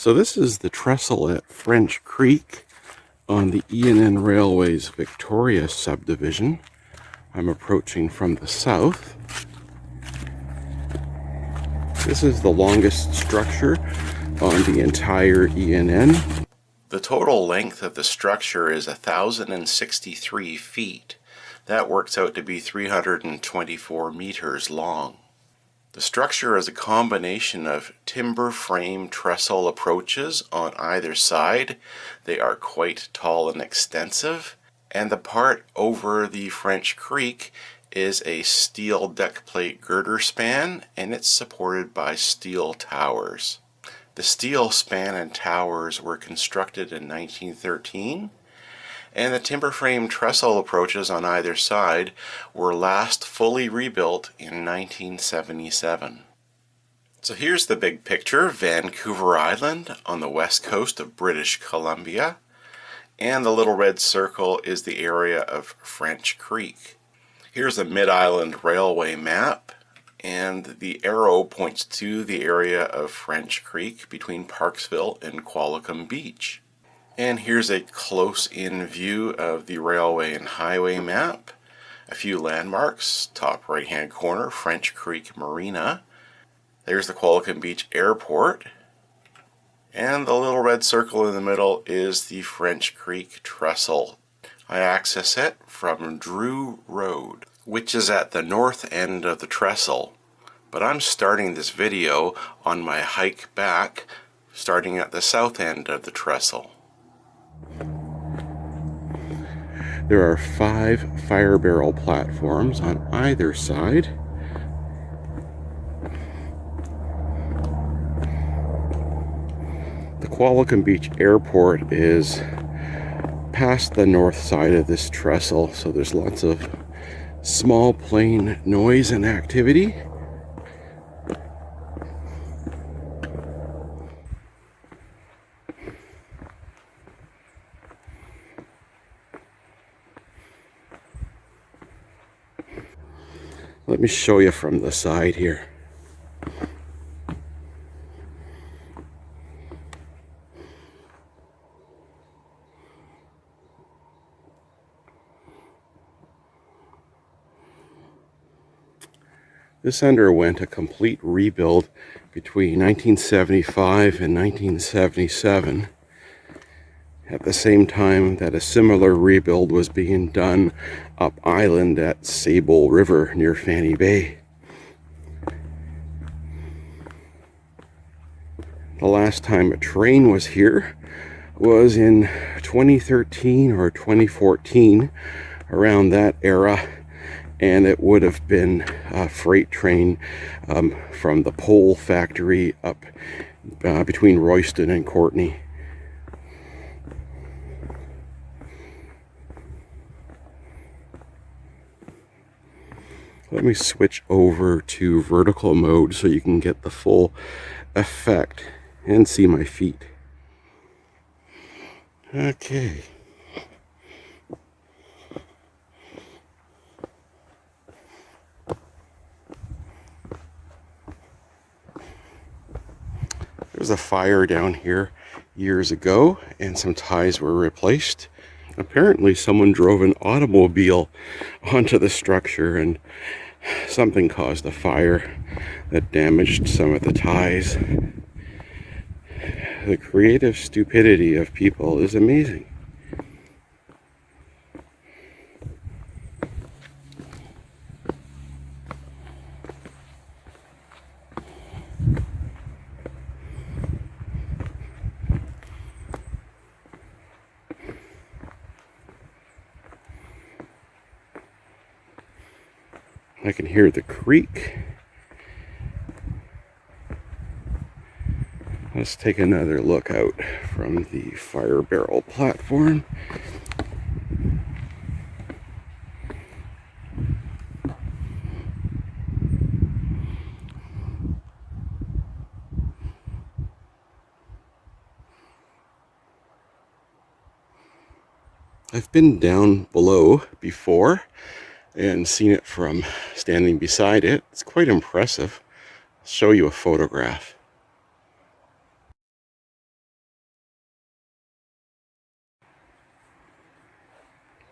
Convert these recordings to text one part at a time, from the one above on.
So this is the trestle at French Creek on the E&N Railway's Victoria subdivision. I'm approaching from the south. This is the longest structure on the entire E&N. The total length of the structure is 1,063 feet. That works out to be 324 meters long. The structure is a combination of timber frame trestle approaches on either side. They are quite tall and extensive. And the part over the French Creek is a steel deck plate girder span, and it's supported by steel towers. The steel span and towers were constructed in 1913, and the timber frame trestle approaches on either side were last fully rebuilt in 1977. So here's the big picture: Vancouver Island on the west coast of British Columbia, and the little red circle is the area of French Creek. Here's a Mid-Island Railway map, and the arrow points to the area of French Creek between Parksville and Qualicum Beach. And here's a close-in view of the railway and highway map. A few landmarks: top right-hand corner, French Creek Marina. There's the Qualicum Beach Airport. And the little red circle in the middle is the French Creek Trestle. I access it from Drew Road, which is at the north end of the trestle. But I'm starting this video on my hike back, starting at the south end of the trestle. There are 5 fire barrel platforms on either side. The Qualicum Beach Airport is past the north side of this trestle, so there's lots of small plane noise and activity. Let me show you from the side here. This underwent a complete rebuild between 1975 and 1977, at the same time that a similar rebuild was being done up island at Sable River near Fanny Bay. The last time a train was here was in 2013 or 2014, around that era. And it would have been a freight train from the Pole factory up between Royston and Courtenay. Let me switch over to vertical mode so you can get the full effect and see my feet. Okay. There was a fire down here years ago, and some ties were replaced. Apparently someone drove an automobile onto the structure, and something caused a fire that damaged some of the ties. The creative stupidity of people is amazing. I can hear the creek. Let's take another look out from the fire barrel platform. I've been down below before and seen it from standing beside it. It's quite impressive. I'll show you a photograph.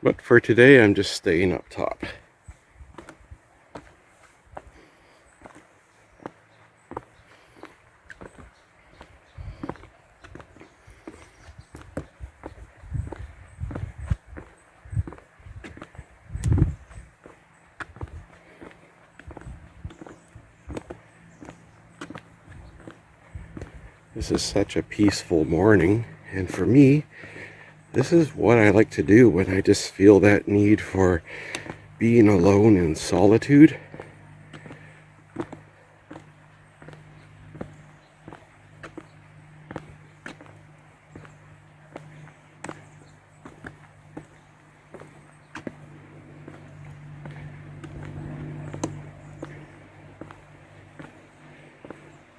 But for today, I'm just staying up top. This is such a peaceful morning, and for me, this is what I like to do when I just feel that need for being alone in solitude.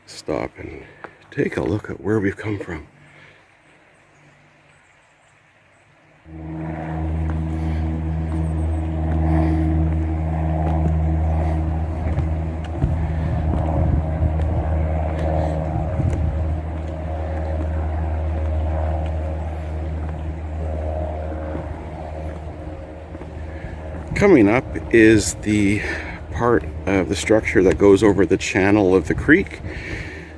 Stop and take a look at where we've come from. Coming up is the part of the structure that goes over the channel of the creek.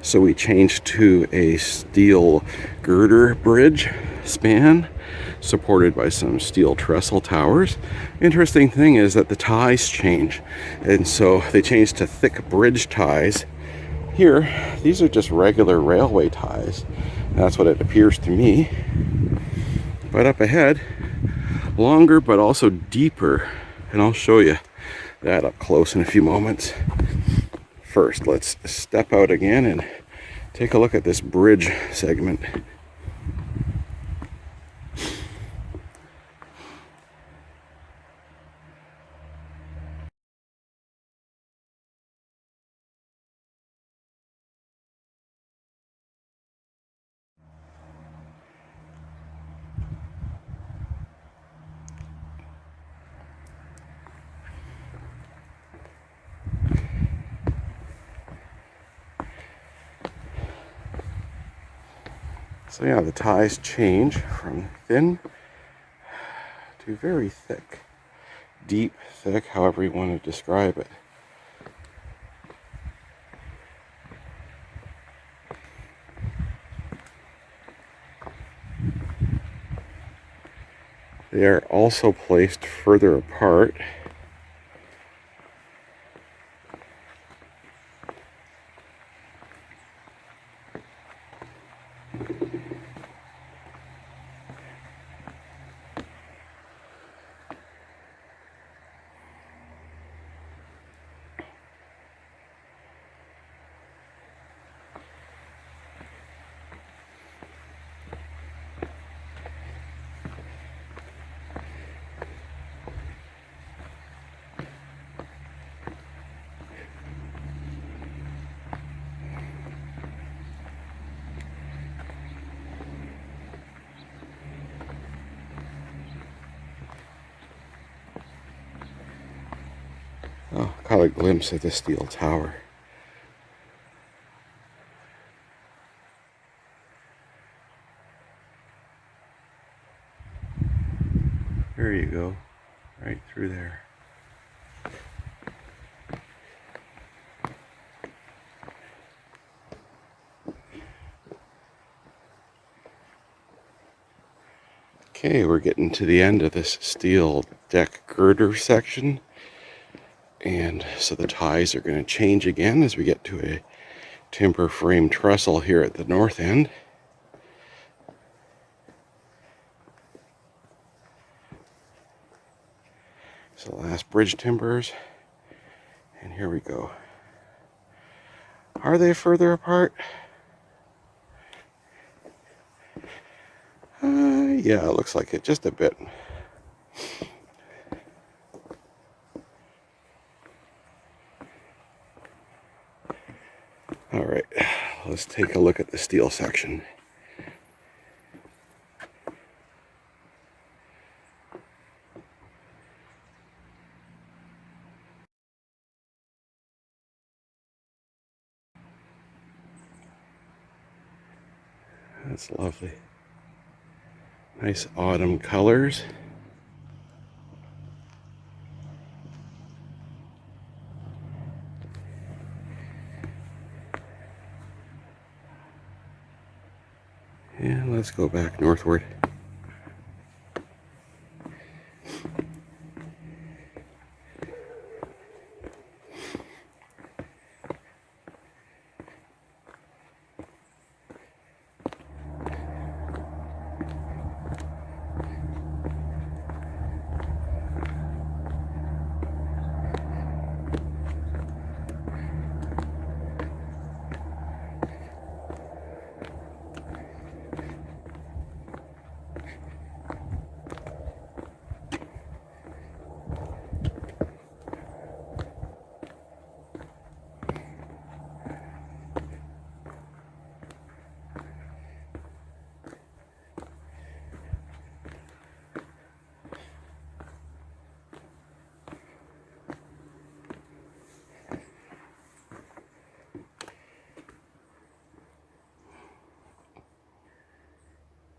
So we changed to a steel girder bridge span supported by some steel trestle towers. Interesting thing is that the ties change, and so they changed to thick bridge ties. Here, these are just regular railway ties. That's what it appears to me. But up ahead, longer but also deeper, and I'll show you that up close in a few moments. First, let's step out again and take a look at this bridge segment. So yeah, the ties change from thin to very thick. Deep, thick, however you want to describe it. They are also placed further apart. Oh, caught a glimpse of the steel tower. There you go, right through there. Okay, we're getting to the end of this steel deck girder section. And so the ties are going to change again as we get to a timber frame trestle here at the north end. So last bridge timbers, and here we go. Are they further apart? Yeah, it looks like it, just a bit. All right, let's take a look at the steel section. That's lovely. Nice autumn colors. And let's go back northward.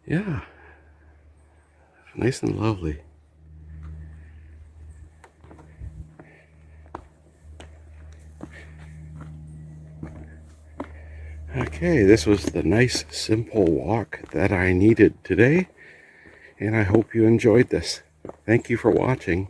Yeah, nice and lovely. Okay, this was the nice, simple walk that I needed today, and I hope you enjoyed this. Thank you for watching.